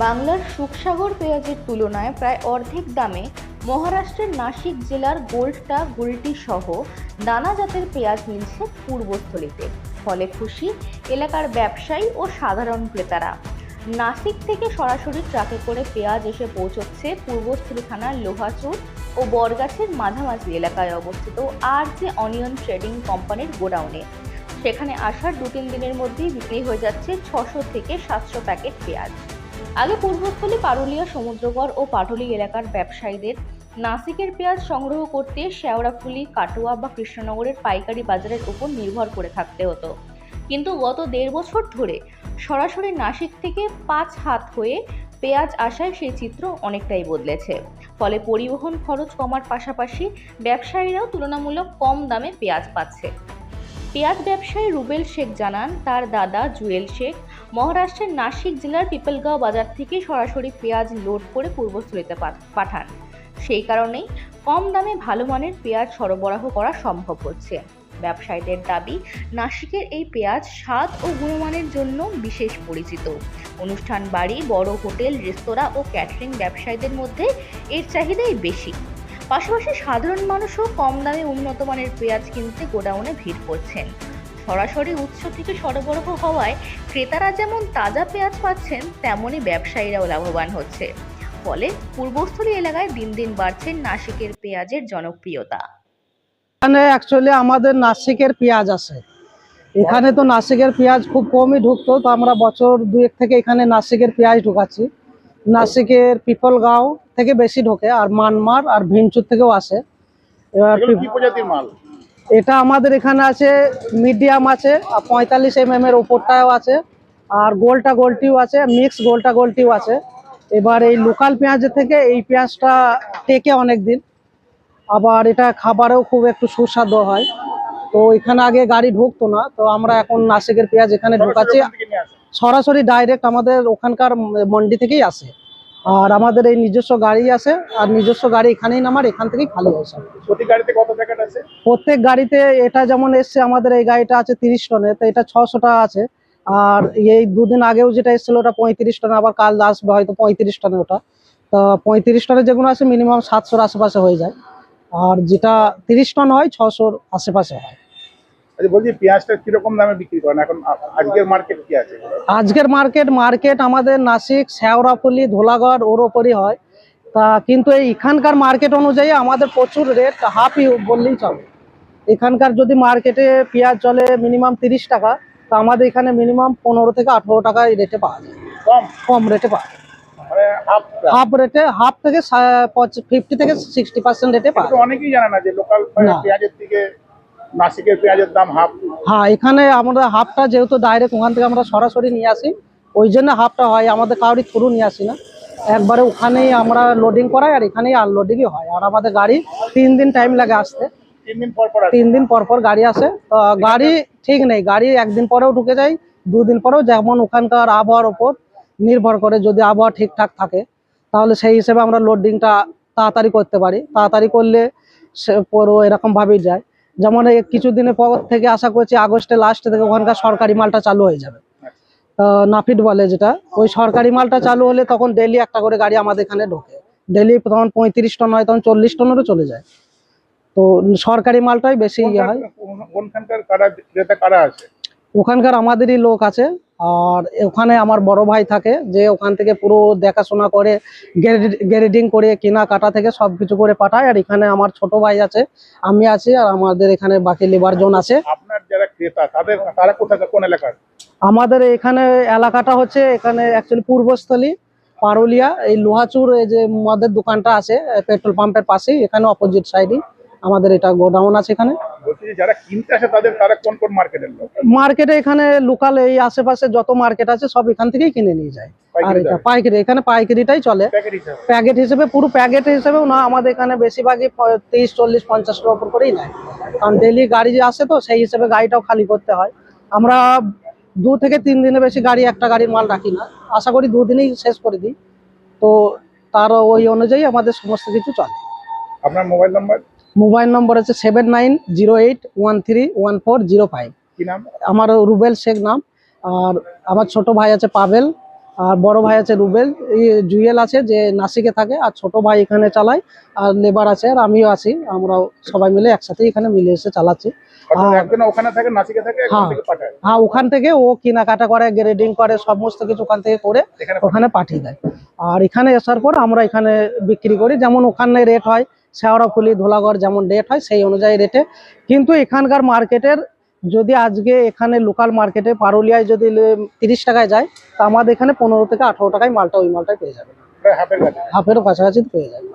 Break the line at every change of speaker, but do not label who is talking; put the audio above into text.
বাংলার সুখসাগর পেঁয়াজের তুলনায় প্রায় অর্ধেক দামে মহারাষ্ট্রের নাসিক জেলার গোল্ডটা গুলটি সহ নানা জাতের পেঁয়াজ মিলছে পূর্বস্থলীতে। ফলে খুশি এলাকার ব্যবসায়ী ও সাধারণ ক্রেতারা। নাসিক থেকে সরাসরি ট্রাকে করে পেঁয়াজ এসে পৌঁছচ্ছে পূর্বস্থলী থানার লোহাচুর ও বরগাছের মাঝামাঝি এলাকায় অবস্থিত আর.জে. অনিয়ন ট্রেডিং কোম্পানির গোডাউনে। সেখানে আসার 2-3 দিনের মধ্যেই বিক্রি হয়ে যাচ্ছে 600 থেকে 700 প্যাকেট পেঁয়াজ। আগে পূর্বস্থলী, পারুলিয়া, সমুদ্রগড় ও পাটুলি এলাকার ব্যবসায়ীদের নাসিকের পেঁয়াজ সংগ্রহ করতে শেওড়াফুলি, কাটোয়া বা কৃষ্ণনগরের পাইকারি বাজারের উপর নির্ভর করে থাকতে হতো। কিন্তু গত 1.5 বছর ধরে সরাসরি নাসিক থেকে 5 হাত হয়ে পেঁয়াজ আসায় সেই চিত্র অনেকটাই বদলেছে। ফলে পরিবহন খরচ কমার পাশাপাশি ব্যবসায়ীরাও তুলনামূলক কম দামে পেঁয়াজ পাচ্ছে। পেঁয়াজ ব্যবসায়ী রুবেল শেখ জানান, তার দাদা জুয়েল শেখ মহারাষ্ট্রের নাসিক জেলার পিপলগাঁও বাজার থেকে সরাসরি পেঁয়াজ লোড করে পূর্বস্থলীতে পাঠান। সেই কারণেই কম দামে ভালো মানের পেঁয়াজ সরবরাহ করা সম্ভব হচ্ছে। ব্যবসায়ীদের দাবি, নাসিকের এই পেঁয়াজ স্বাদ ও গুণমানের জন্য বিশেষ পরিচিত। অনুষ্ঠান বাড়ি, বড় হোটেল, রেস্তোরাঁ ও ক্যাটারিং ব্যবসায়ীদের মধ্যে এর চাহিদাই বেশি। পাশাপাশি সাধারণ মানুষও কম দামে উন্নত মানের পেঁয়াজ কিনতে গোডাউনে ভিড় করছেন। সরাসরি উৎস থেকে সরবরাহ হওয়ায় ক্রেতারা যেমন তাজা পেঁয়াজ পাচ্ছেন, তেমনি ব্যবসায়ীরাও লাভবান হচ্ছে। ফলে পূর্বস্থলী এলাকায় দিন দিন বাড়ছে নাসিকের পেঁয়াজের জনপ্রিয়তা।
এখানে অ্যাকচুয়ালি আমাদের নাসিকের পেঁয়াজ আসে। এখানে তো নাসিকের পেঁয়াজ খুব কমই ঢুকতো, তো আমরা বছর 2-1 থেকে এখানে নাসিকের পেঁয়াজ ঢুকাচ্ছি। নাসিকের পিপলগাঁও থেকে বেশি ঢোকে, আর মানমার আর ভিনচুর থেকেও আসে। এবার
কি প্রজাতির মাল?
এটা আমাদের এখানে আছে, মিডিয়াম আছে, আর 45 mm এর ওপরটাও আছে, আর গোলটিও আছে, মিক্স গোলটিও আছে। এবার এই লোকাল পেঁয়াজের থেকে এই পেঁয়াজটা টেকে অনেক দিন, আবার এটা খাবারেও খুব একটু সুস্বাদু হয়। তো এখানে আগে গাড়ি ঢুকতো না, তো আমরা এখন নাসিকের পেঁয়াজ এখানে ঢুকাচ্ছি সরাসরি ডাইরেক্ট আমাদের ওখানকার মন্ডি থেকেই আসে। আর আমাদের এই নিজস্ব গাড়ি আছে, আর নিজস্ব গাড়ি এখানেই নামার, এখান থেকেই খালি হয় সব।
প্রতি গাড়িতে কত প্যাকেট আছে?
প্রত্যেক গাড়িতে, এটা যেমন এসছে আমাদের এই গাড়িটা আছে 30 টনের, তো এটা 600 টাকা আছে। আর এই 2 দিন আগেও যেটা এসেছিল ওটা 35 টন, আবার কাল আসবে হয়তো 35 টনের। ওটা তো 35 টনের যেগুলো আছে মিনিমাম 700-র আশেপাশে হয়ে যায়, আর যেটা 30 টন হয় 600-র আশেপাশে হয়।
আচ্ছা, বলছি পেঁয়াজটা কিরকম দামে বিক্রি করেন এখন? আজকের মার্কেট কি আছে?
আজকের মার্কেট আমাদের নাসিক, শেওড়াফুলি, ধোলাগড় ওর ওপরই হয়। তা কিন্তু এখানকার মার্কেট অনুযায়ী আমাদের প্রচুর রেট, হাফই বললেই চলে। এখানকার যদি মার্কেটে পেঁয়াজ চলে মিনিমাম 30 টাকা, তো আমাদের এখানে মিনিমাম 15 থেকে 18 টাকা এই রেটে পাওয়া যায়। কম রেটে পাওয়া যায়,
মানে
হাফ থেকে 50 থেকে 60% রেটে পাওয়া যায়।
অনেকেই জানে না যে লোকাল পেঁয়াজের থেকে নাসিকের পেঁয়াজের দাম হাফ।
হ্যাঁ, এখানে আমরা হাফটা যেহেতু ডাইরেক্ট ওখান থেকে আমরা সরাসরি নিয়ে আসি, ওই জন্য হাফটা হয়, আমাদের কাউরি থ্রু নিয়ে আসি না। একবারে ওখানেই আমরা লোডিং করাই, আর এখানেই আনলোডিংই হয়। আর আমাদের গাড়ি 3 দিন টাইম লাগে আসতে। 3 দিন পর পর গাড়ি আসে। তো গাড়ি ঠিক নেই, গাড়ি একদিন পরেও ঢুকে যায়, 2 দিন পরেও, যেমন ওখানকার আবহাওয়ার উপর নির্ভর করে। যদি আবহাওয়া ঠিকঠাক থাকে তাহলে সেই হিসেবে আমরা লোডিংটা তাড়াতাড়ি করতে পারি। তাড়াতাড়ি করলে সে পুরো এরকম ভাবেই যায়। যেমন এই কিছুদিনের পর থেকে আশা করছি আগস্টের লাস্ট থেকে ওখানকার সরকারি মালটা চালু হয়ে যাবে। নাফিড বলে যেটা, ওই সরকারি মালটা চালু হলে তখন ডেইলি একটা করে গাড়ি আমাদের এখানে ঢোকে। ডেইলি তখন 35 টন হয়, তখন 40 টনেরও চলে যায়। তো সরকারি মালটাই বেশি ইয়ে হয়। ওখানকার আমাদেরই লোক আছে, আর ওখানে আমার বড় ভাই থাকে, যে ওখান থেকে পুরো দেখাশোনা করে, গ্রেডিং করে, কেনাকাটা থেকে সবকিছু করে পাঠায়। আর এখানে আমার ছোট ভাই আছে, আমি আছি, আর আমাদের এখানে বাকি লেবার জন আছে।
আপনার যারা ক্রেতা তারা কোথায়, কোন এলাকার?
আমাদের এখানে এলাকাটা হচ্ছে, এখানে অ্যাকচুয়ালি পূর্বস্থলী, পারুলিয়া, এই লোহাচুর, এই যে মদের দোকানটা আছে পেট্রোল পাম্পের পাশেই, এখানে অপোজিট সাইডে আমাদের এটা গোডাউন আছে। এখানে
যারা কিনতে আসে তারা কোন কোন মার্কেটের লোক?
মার্কেটে এখানে লোকাল এই আশেপাশে যত মার্কেট আছে সব এখান থেকেই কিনে নিয়ে যায়। আর এটা পাইকারি, এখানে পাইকারিটাই চলে। প্যাকেট হিসেবে, পুরো প্যাকেট হিসেবেও না, আমাদের এখানে বেশিরভাগই 30, 40, 50 টাকার উপর করেই নেয়। কারণ ডেইলি গাড়ি যে আসে, তো সেই হিসেবে গাড়িটাও খালি করতে হয়। আমরা 2 থেকে 3 দিনে বেশি একটা গাড়ির মাল রাখি না, আশা করি 2 দিনেই শেষ করে দিই। তো তার ওই অনুযায়ী আমাদের সমস্ত কিছু চলে।
আপনার
মোবাইল নম্বর আছে 7908131405।
কি নাম?
আমার রুবেল শেখ নাম। আর আমার ছোট ভাই আছে পাবেল, আর বড় ভাই আছে রুবেল, এই জুয়েল আছে যে নাসিকে থাকে, আর ছোট ভাই এখানে চালায়, আর লেবার আছে, আর আমিও আছি। আমরা সবাই মিলে একসাথে এখানে মিলে এসে চালাচ্ছি।
অর্থাৎ
আর
একজন ওখানে থাকে, নাসিকে থাকে, একজন
হ্যাঁ।
থেকে পাঠায়
হ্যাঁ, ওখান থেকে ও কেনাকাটা করে, গ্রেডিং করে, সমস্ত কিছু ওখান থেকে করে
এখানে
ওখানে পাঠিয়ে দেয়। আর এখানে আসার পর আমরা এখানে বিক্রি করি, যেমন ওখানে রেট হয় শেওড়াফুলি ধুলাগড় যেমন রেট হয় সেই অনুযায়ী রেটে। কিন্তু এখানকার মার্কেটের যদি আজকে এখানে লোকাল মার্কেটে পারুলিয়ায় যদি 30 টাকায় যায়, তা আমাদের এখানে 15 থেকে 18 টাকায় মালটা ওই মালটাই পেয়ে যাবে,
প্রায় হাফের কাছে।
হাফেরও কাছাকাছি পেয়ে যাবে।